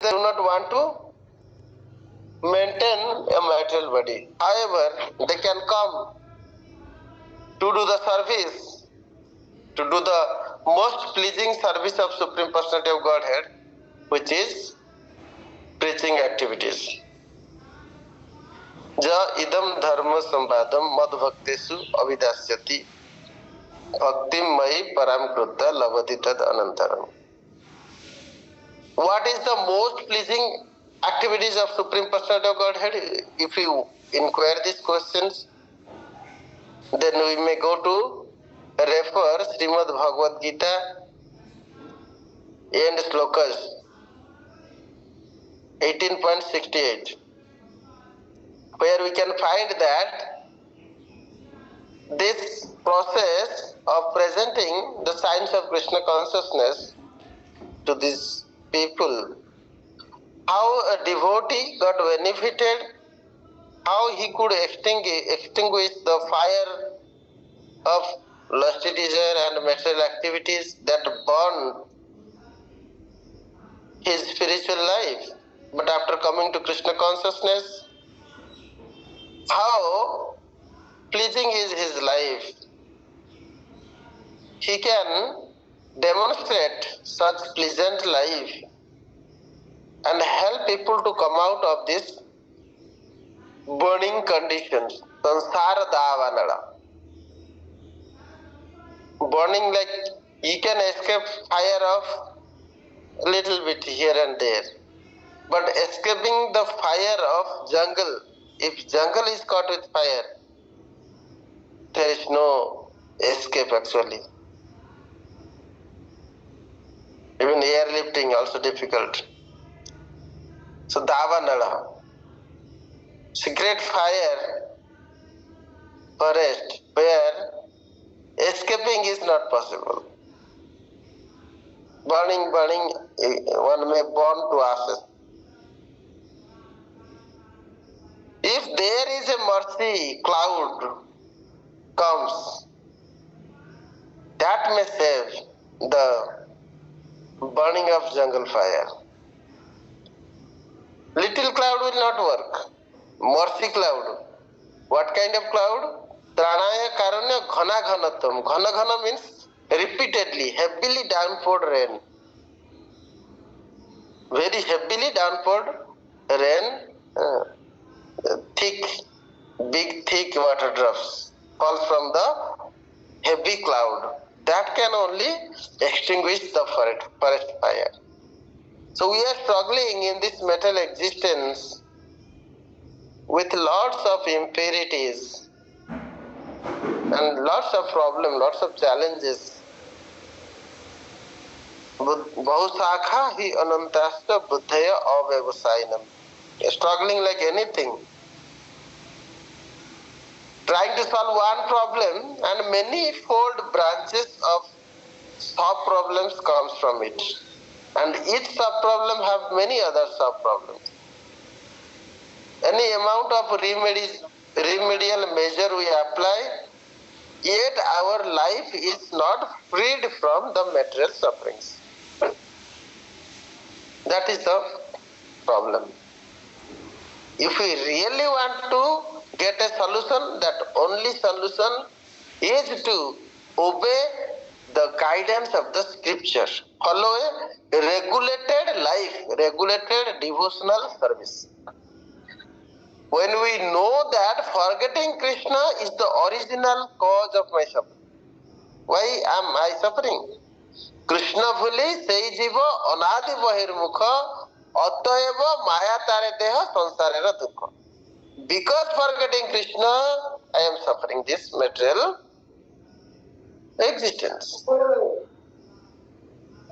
they do not want to maintain a material body. However, they can come to do the service, to do the most pleasing service of Supreme Personality of Godhead, which is preaching activities. Ja idam dharma sambadam mad bhaktesu avidasyati bhaktim mai param krutta lavati tad anantaram. What is the most pleasing activities of Supreme Personality of Godhead? If you inquire these questions, then we may go to refer Srimad Bhagavad Gita and slokas 18.68, where we can find that this process of presenting the signs of Krishna consciousness to these people, how a devotee got benefited, how he could extinguish the fire of lusty desire and material activities that burn his spiritual life. But after coming to Krishna consciousness, how pleasing is his life. He can demonstrate such pleasant life and help people to come out of this burning conditions, sansara davanala. Burning, like you can escape fire of a little bit here and there, but escaping the fire of jungle, if jungle is caught with fire, there is no escape actually. Even airlifting also difficult. So davanala, secret fire forest where escaping is not possible. Burning, one may burn to ashes. If there is a mercy cloud comes, that may save the burning of jungle fire. Little cloud will not work. Mercy cloud. What kind of cloud? Tranaya karanya ghana ghanatam. Ghana ghana means repeatedly, heavily downpoured rain. Very heavily downpoured rain, thick, big, thick water drops fall from the heavy cloud. That can only extinguish the forest fire. So we are struggling in this material existence with lots of impurities and lots of problems, lots of challenges. Bahusakha hi anantasya buddhaya avyavasayanam. Struggling like anything. Trying to solve one problem and many fold branches of sub-problems comes from it. And each sub-problem have many other sub-problems. Any amount of remedial measure we apply, yet our life is not freed from the material sufferings. That is the problem. If we really want to get a solution, that only solution is to obey the guidance of the scripture. Follow a regulated life, regulated devotional service. When we know that forgetting Krishna is the original cause of my suffering. Why am I suffering? Krishna bhuli sei jiva anadi bahirmukha atayeva maya tare deha sansarera dukha. Because forgetting Krishna, I am suffering this material existence.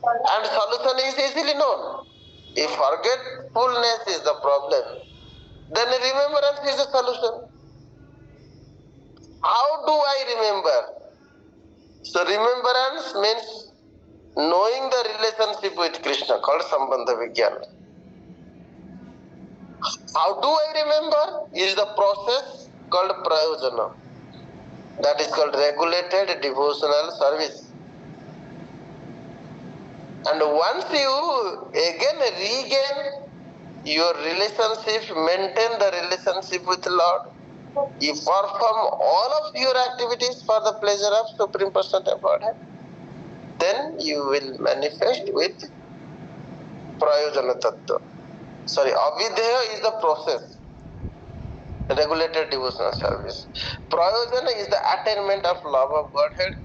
And solution is easily known. If forgetfulness is the problem, then remembrance is the solution. How do I remember? So remembrance means knowing the relationship with Krishna, called Sambandha Vijnana. How do I remember? Is the process called prayojana. That is called regulated devotional service. And once you again regain your relationship, maintain the relationship with the Lord. You perform all of your activities for the pleasure of Supreme Personality of Godhead. Then you will manifest with prayojana tattva. Sorry, avidheya is the process, regulated devotional service. Prayojana is the attainment of love of Godhead,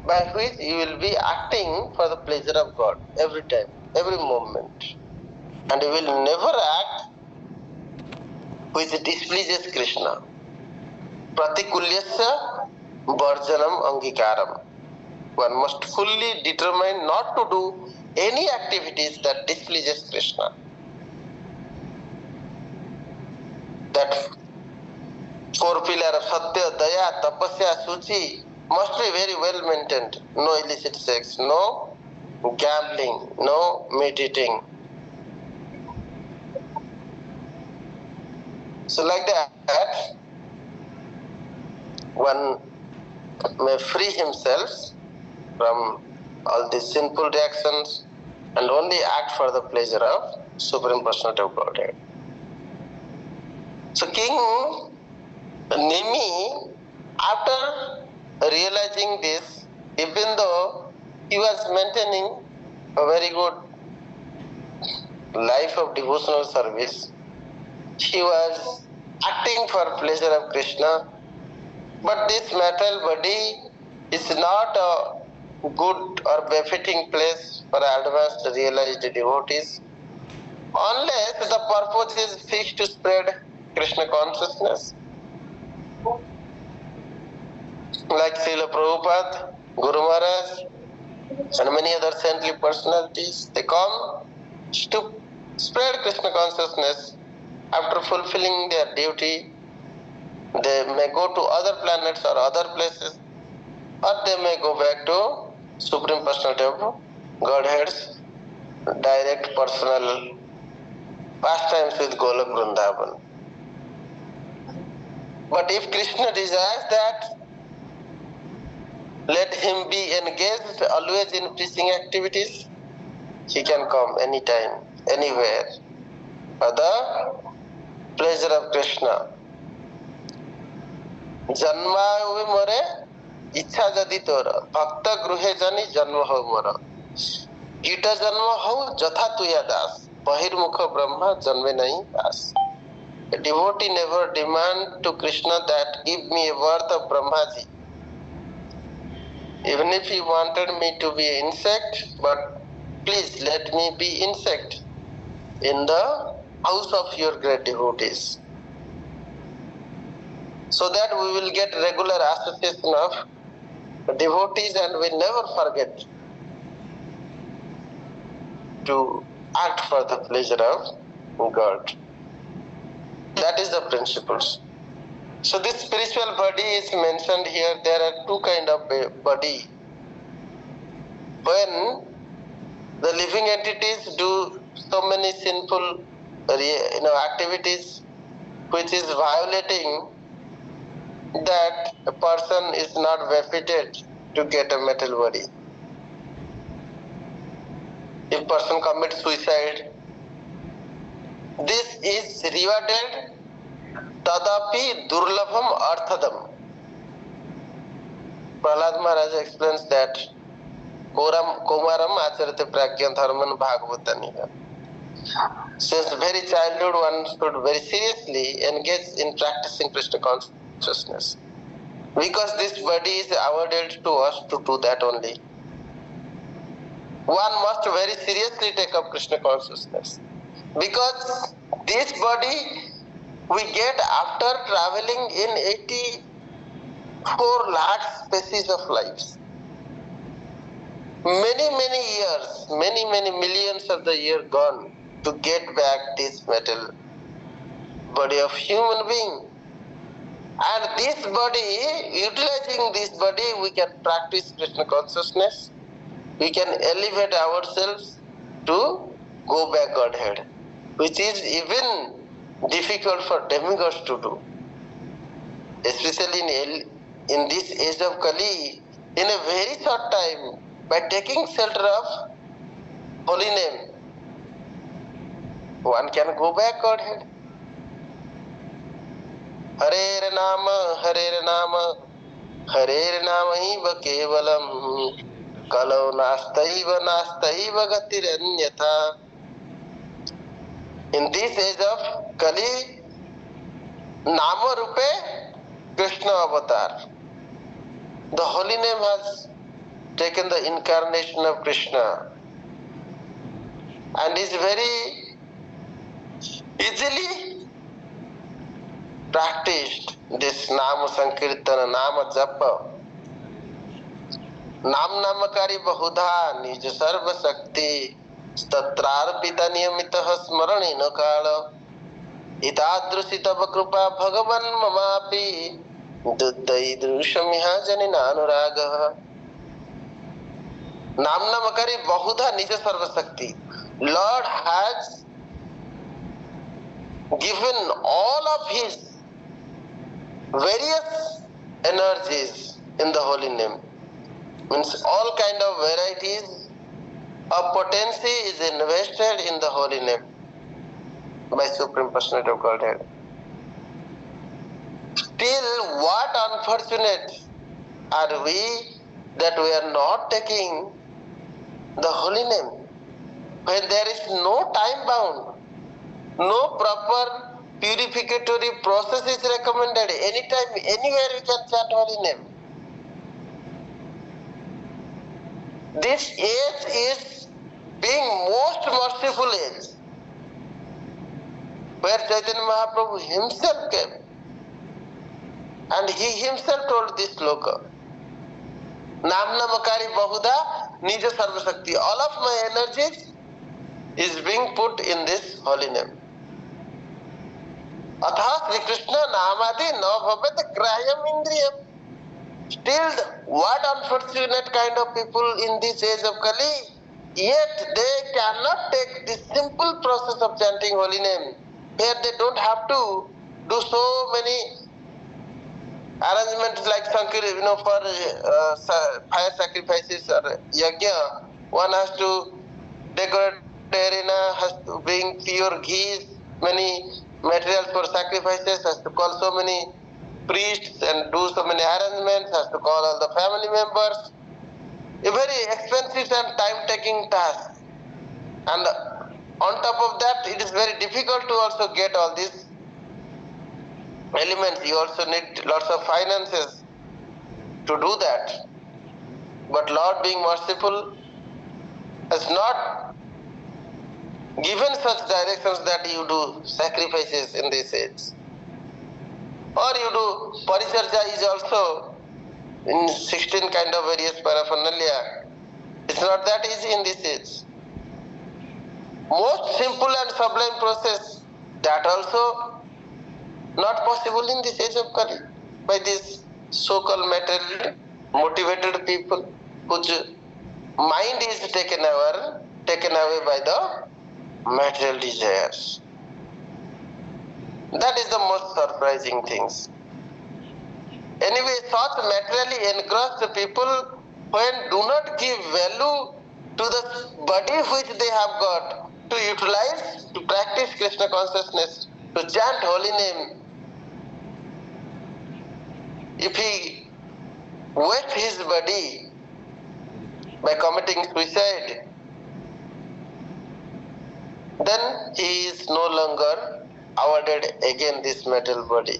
by which you will be acting for the pleasure of God every time, every moment. And you will never act which displeases Krishna. Pratikulyasya varjanam angikaram. One must fully determine not to do any activities that displeases Krishna. That four pillar of Satya, Daya, Tapasya, Suchi must be very well maintained. No illicit sex, no gambling, no meat eating. So like that, one may free himself from all these sinful reactions and only act for the pleasure of Supreme Personality of Godhead. So King Nimi, after realizing this, even though he was maintaining a very good life of devotional service, he was acting for pleasure of Krishna, but this material body is not a good or befitting place for advanced realized devotees, unless the purpose is fixed to spread Krishna consciousness. Like Srila Prabhupada, Guru Maharaj, and many other saintly personalities, they come to spread Krishna consciousness. After fulfilling their duty, they may go to other planets or other places, or they may go back to Supreme Personality of Godhead's direct personal pastimes with Golok Vrindavan. But if Krishna desires that, let him be engaged always in preaching activities. He can come anytime, anywhere, for the pleasure of Krishna. Janma huve more, ichha jadi tora, bhakta gruhe jani janma ho mora. Gita janma ho jatha tuya das, bahirmukha brahma janme nahi das. A devotee never demand to Krishna that give me a birth of Brahmaji. Even if he wanted me to be an insect, but please let me be insect in the house of your great devotees, so that we will get regular association of devotees and we never forget to act for the pleasure of God. That is the principles. So this spiritual body is mentioned here. There are two kind of body. When the living entities do so many sinful activities which is violating, that a person is not befitted to get a metal body. If person commits suicide, this is rewarded tadapi durlabham arthadam. Prahlad Maharaj explains that komaram acharate pragyan dharman bhagavataniha. Since very childhood one should very seriously engage in practicing Krishna consciousness, because this body is awarded to us to do that only. One must very seriously take up Krishna consciousness, because this body we get after traveling in 84 lakh species of lives. Many years, many millions of the year gone to get back this metal body of human being. And this body, utilizing this body, we can practice Krishna consciousness. We can elevate ourselves to go back Godhead, which is even difficult for demigods to do. Especially in this age of Kali, in a very short time, by taking shelter of holy name, one can go back Godhead. Hare Nama, Hare Nama Kevalam, Kalau Nastaiva Gatiranyatha. In this age of Kali, Nama Rupe Krishna Avatar. The holy name has taken the incarnation of Krishna and is very easily practiced. This Nama Sankirtana, Nama Japa. नाम नामकारी बहुधा निज सर्व शक्ति तत्रार्पिता नियमितः स्मरणेन काल इतादृशी तव कृपा भगवन् ममापि दुर्दैदृशमिह जनिनानुरागः. नाम नामकारी बहुधा निज सर्व शक्ति. Lord has given all of his various energies in the holy name. Means all kind of varieties of potency is invested in the holy name by Supreme Personality of Godhead. Still, what unfortunate are we that we are not taking the holy name when there is no time bound, no proper purificatory process is recommended. Anytime, anywhere we can chant holy name. This age is being most merciful age, where Chaitanya Mahaprabhu himself came and he himself told this sloka, Nam Namakari Bahuda Nija Sarva Shakti. All of my energies is being put in this holy name. Atha Sri Krishna Namadi na bhavet graham indriyam. Still, what unfortunate kind of people in this age of Kali, yet they cannot take this simple process of chanting holy name, where they don't have to do so many arrangements like Sankir, for fire sacrifices or yajna. One has to decorate the arena, has to bring pure ghee, many materials for sacrifices, has to call so many priests and do so many arrangements, has to call all the family members. A very expensive and time-taking task. And on top of that, it is very difficult to also get all these elements. You also need lots of finances to do that. But Lord, being merciful, has not given such directions that you do sacrifices in this age. Or you do paricharja is also in 16 kind of various paraphernalia. It's not that easy in this age. Most simple and sublime process, that also not possible in this age of Kali by these so-called material motivated people whose mind is taken away by the material desires. That is the most surprising things. Anyway, such materially engrossed people, when do not give value to the body which they have got, to utilize, to practice Krishna consciousness, to chant holy name. If he waste his body by committing suicide, then he is no longer awarded again this material body.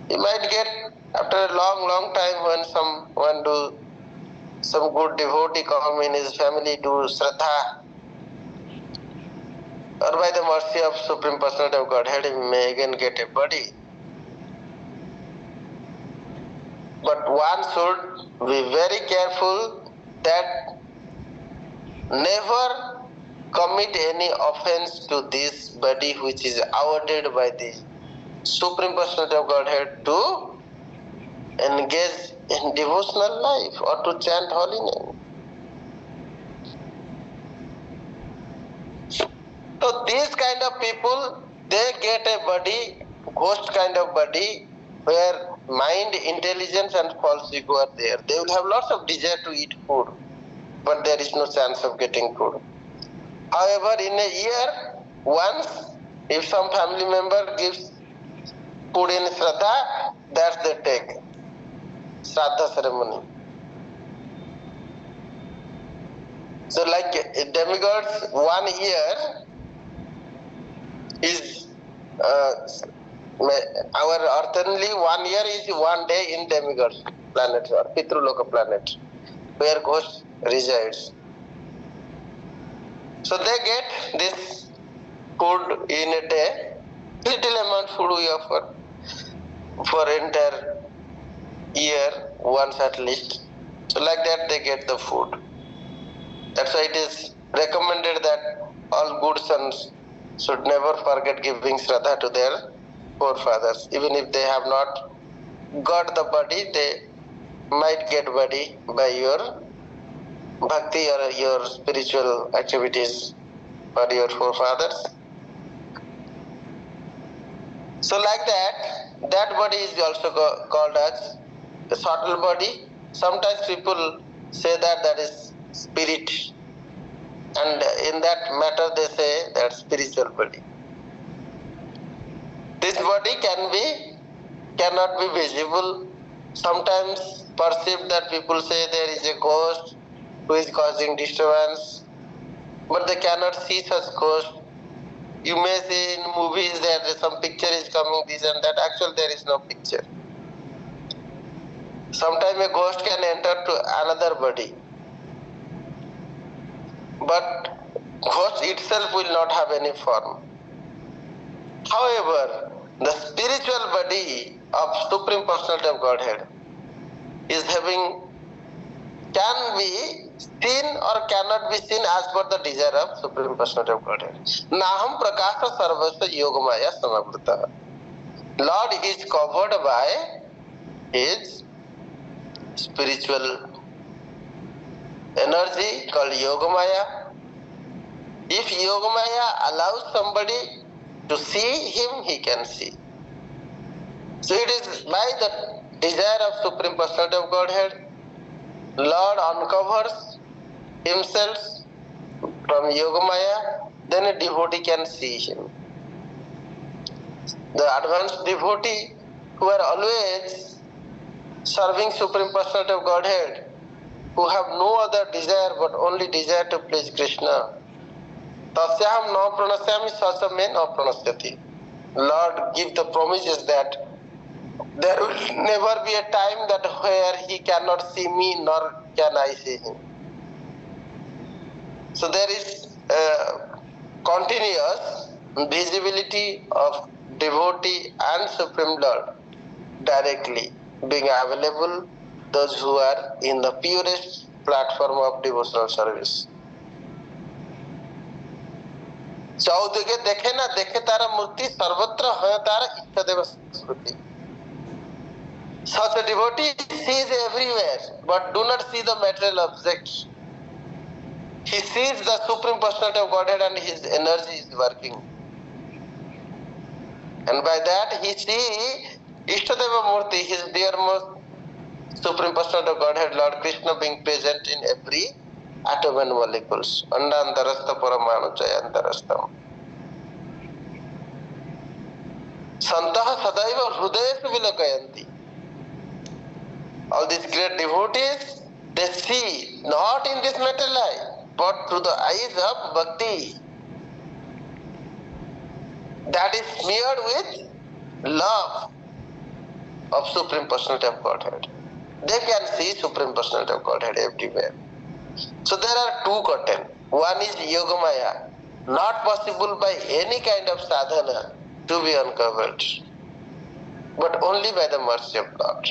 He might get after a long time when someone do some good devotee come in his family to Shraddha, or by the mercy of Supreme Personality of Godhead, he may again get a body. But one should be very careful that never commit any offense to this body which is awarded by the Supreme Personality of Godhead to engage in devotional life or to chant holy name. So these kind of people, they get a body, ghost kind of body, where mind, intelligence and false ego are there. They will have lots of desire to eat food, but there is no chance of getting food. However, in a year, once, if some family member gives food in Shraddha, that's they take. Shraddha ceremony. So like demigods, 1 year is our earthly 1 year is 1 day in demigods planet or Pitruloka planet where ghost resides. So they get this food in a day, little amount food we offer for entire year once at least. So like that they get the food. That's why it is recommended that all good sons should never forget giving Shraddha to their forefathers. Even if they have not got the body, they might get body by your bhakti or your spiritual activities for your forefathers. So like that body is also called as the subtle body. Sometimes people say that is spirit, and in that matter they say that spiritual body. This body cannot be visible. Sometimes perceived that people say there is a ghost who is causing disturbance, but they cannot see such ghost. You may see in movies that some picture is coming, this and that. Actually, there is no picture. Sometimes a ghost can enter to another body, but ghost itself will not have any form. However, the spiritual body of Supreme Personality of Godhead is can be seen or cannot be seen as per the desire of Supreme Personality of Godhead. Naham prakasha sarvasya yogamaya samavrita. Lord is covered by his spiritual energy called yogamaya. If yogamaya allows somebody to see him, he can see. So it is by the desire of Supreme Personality of Godhead, Lord uncovers himself from yogamaya, then a devotee can see him. The advanced devotee who are always serving Supreme Personality of Godhead, who have no other desire but only desire to please Krishna, tasyaham na pranasyami sasame na pranasyati. Lord give the promises that there will never be a time that where he cannot see me nor can I see him. So there is continuous visibility of devotee and Supreme Lord directly being available, those who are in the purest platform of devotional service. चौदिके देखे ना देखे तारा मूर्ति सर्वत्र है तारा इष्टदेव स्मृति. Such a devotee sees everywhere but do not see the material objects. He sees the Supreme Personality of Godhead and his energy is working. And by that he sees Ishtadeva Murti, his dearmost Supreme Personality of Godhead, Lord Krishna being present in every atom and molecules. Andantarastha paramanu chayantarastham. Santaha sadaiva hrudayesu vilakayanti. All these great devotees, they see not in this material eye, but through the eyes of bhakti. That is smeared with love of Supreme Personality of Godhead. They can see Supreme Personality of Godhead everywhere. So there are two curtains. One is yogamaya, not possible by any kind of sadhana to be uncovered, but only by the mercy of Lord.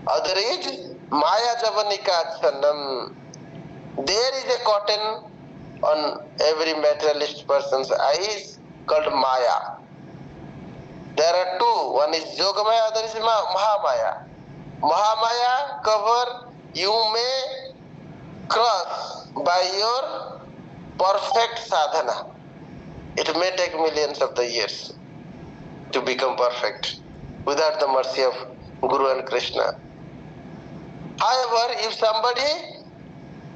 Other is maya javanika achanam. There is a curtain on every materialist person's eyes called maya. There are two. One is yogamaya, other is mahamaya. Mahamaya cover you may cross by your perfect sadhana. It may take millions of the years to become perfect without the mercy of Guru and Krishna. However, if somebody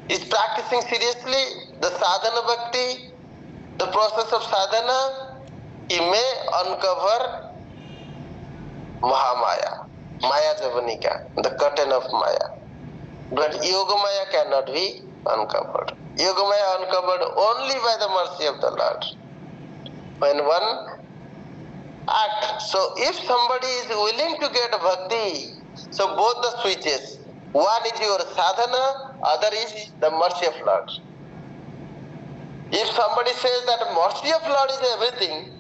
is practicing seriously, the sadhana bhakti, the process of sadhana, he may uncover Mahamaya, Maya Javanika, the curtain of Maya. But Yogamaya cannot be uncovered. Yogamaya uncovered only by the mercy of the Lord. When one act. So if somebody is willing to get bhakti, so both the switches, one is your sadhana, other is the mercy of Lord. If somebody says that mercy of Lord is everything,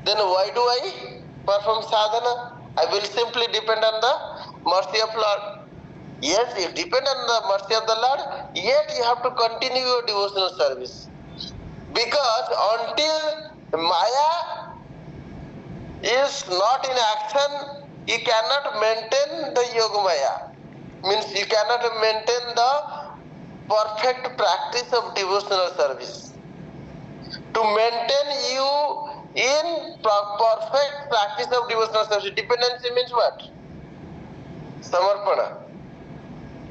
then why do I perform sadhana? I will simply depend on the mercy of Lord. Yes, you depend on the mercy of the Lord, yet you have to continue your devotional service. Because until Maya is not in action, you cannot maintain the Yogamaya. Means you cannot maintain the perfect practice of devotional service. To maintain you in perfect practice of devotional service, dependency means what? Samarpana.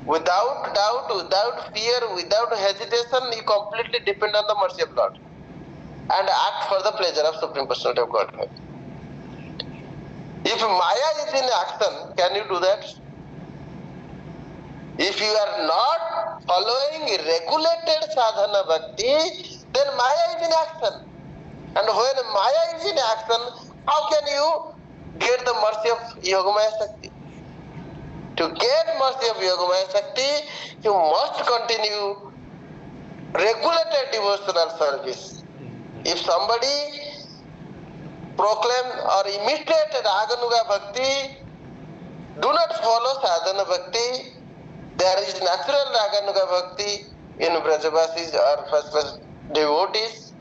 Without doubt, without fear, without hesitation, you completely depend on the mercy of Lord and act for the pleasure of Supreme Personality of Godhead. If Maya is in action, can you do that? If you are not following regulated sadhana bhakti, then Maya is in action. And when Maya is in action, how can you get the mercy of Yogamaya Shakti? To get mercy of Yogamaya Shakti, you must continue regulated devotional service. If somebody proclaim or imitate Raganuga Bhakti, do not follow sadhana bhakti. There is natural Raganuga Bhakti in Brajavasis or first devotees.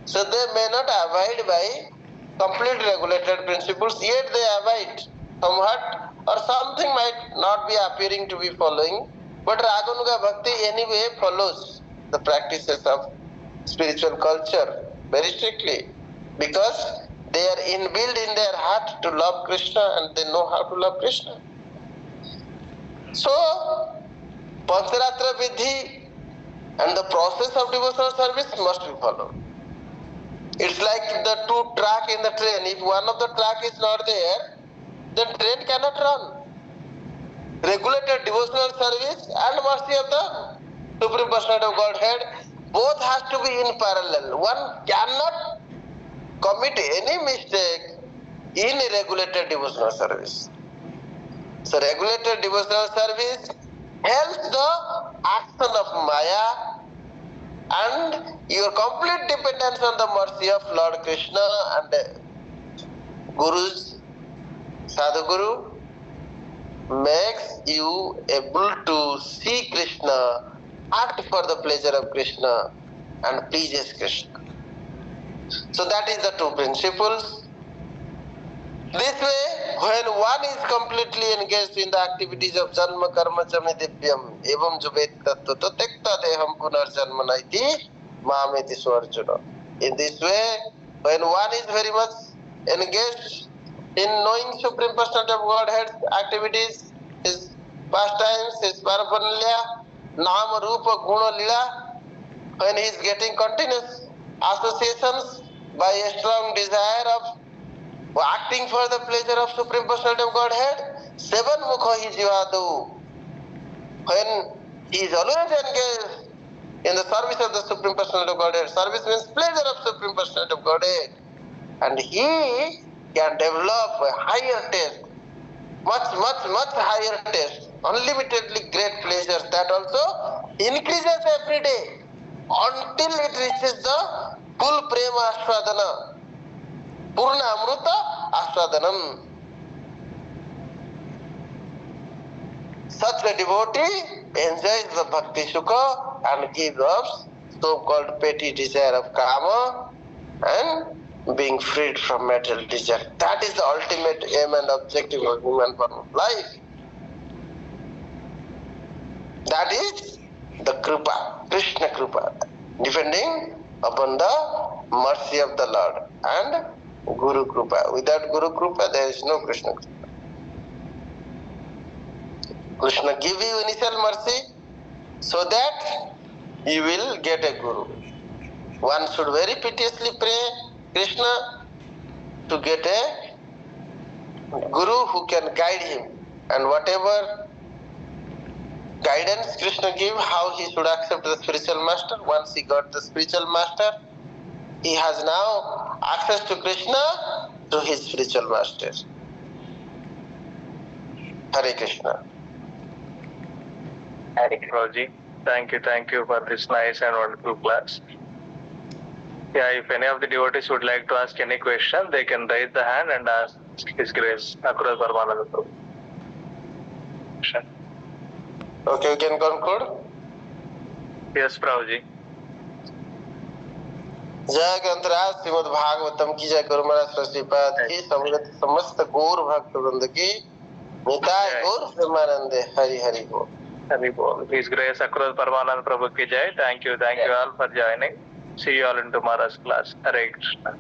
So they may not abide by complete regulated principles, yet they abide somewhat, or something might not be appearing to be following. But Raganuga Bhakti anyway follows the practices of spiritual culture very strictly, because they are inbuilt in their heart to love Krishna and they know how to love Krishna. So, Pancharatra Vidhi and the process of devotional service must be followed. It's like the two track in the train. If one of the track is not there, then train cannot run. Regulated devotional service and mercy of the Supreme Personality of Godhead, both has to be in parallel. One cannot commit any mistake in regulated devotional service. So regulated devotional service helps the action of Maya and your complete dependence on the mercy of Lord Krishna and Guru's Sadhguru makes you able to see Krishna, act for the pleasure of Krishna and pleases Krishna. So that is the two principles. This way, when one is completely engaged in the activities of Janma Karma Chami Divyam, Evam Jubet Tattva Tekta Deham Punar Janma Naiti Mahameti Swarjuna. In this way, when one is very much engaged in knowing Supreme Personality of Godhead's activities, his pastimes, his paraphernalia, Nama Rupa Guna Lila, when he is getting continuous associations by a strong desire of acting for the pleasure of Supreme Personality of Godhead, seven mukha hi jivadu. When he is always engaged in the service of the Supreme Personality of Godhead, service means pleasure of Supreme Personality of Godhead, and he can develop a higher taste, much higher taste, unlimitedly great pleasures that also increases every day until it reaches the full prema ashwadana. Purna Amruta Ashwadanam. Such a devotee enjoys the Bhakti Sukha and gives up so-called petty desire of Kama and being freed from material desire. That is the ultimate aim and objective of human form of life. That is the Kripa, Krishna Kripa, depending upon the mercy of the Lord and Guru Krupa. Without Guru Krupa, there is no Krishna Krupa. Krishna give you initial mercy so that you will get a Guru. one should very piteously pray Krishna to get a guru who can guide him, and whatever guidance Krishna give, how he should accept the spiritual master. Once he got the spiritual master, he has now access to Krishna through his spiritual master. Hare Krishna. Prabhuji, thank you for this nice and wonderful class. Yeah, if any of the devotees would like to ask any question, they can raise the hand and ask His Grace, Akrodh Parmananda Prabhu. Okay, we can conclude. Yes, Prabhuji. जय ग्रंथराज श्रीमद् भागवतम की जय, गुरु महाराज श्रीपाद की समस्त गौर भक्त वृंद की निताय गौर प्रेमानंदे। हरि हरि बोल। Hare Bol. His Grace, Akrodh Parmananda Prabhu ki jai. Thank you all for joining. See you all in tomorrow's class. Hare Krishna.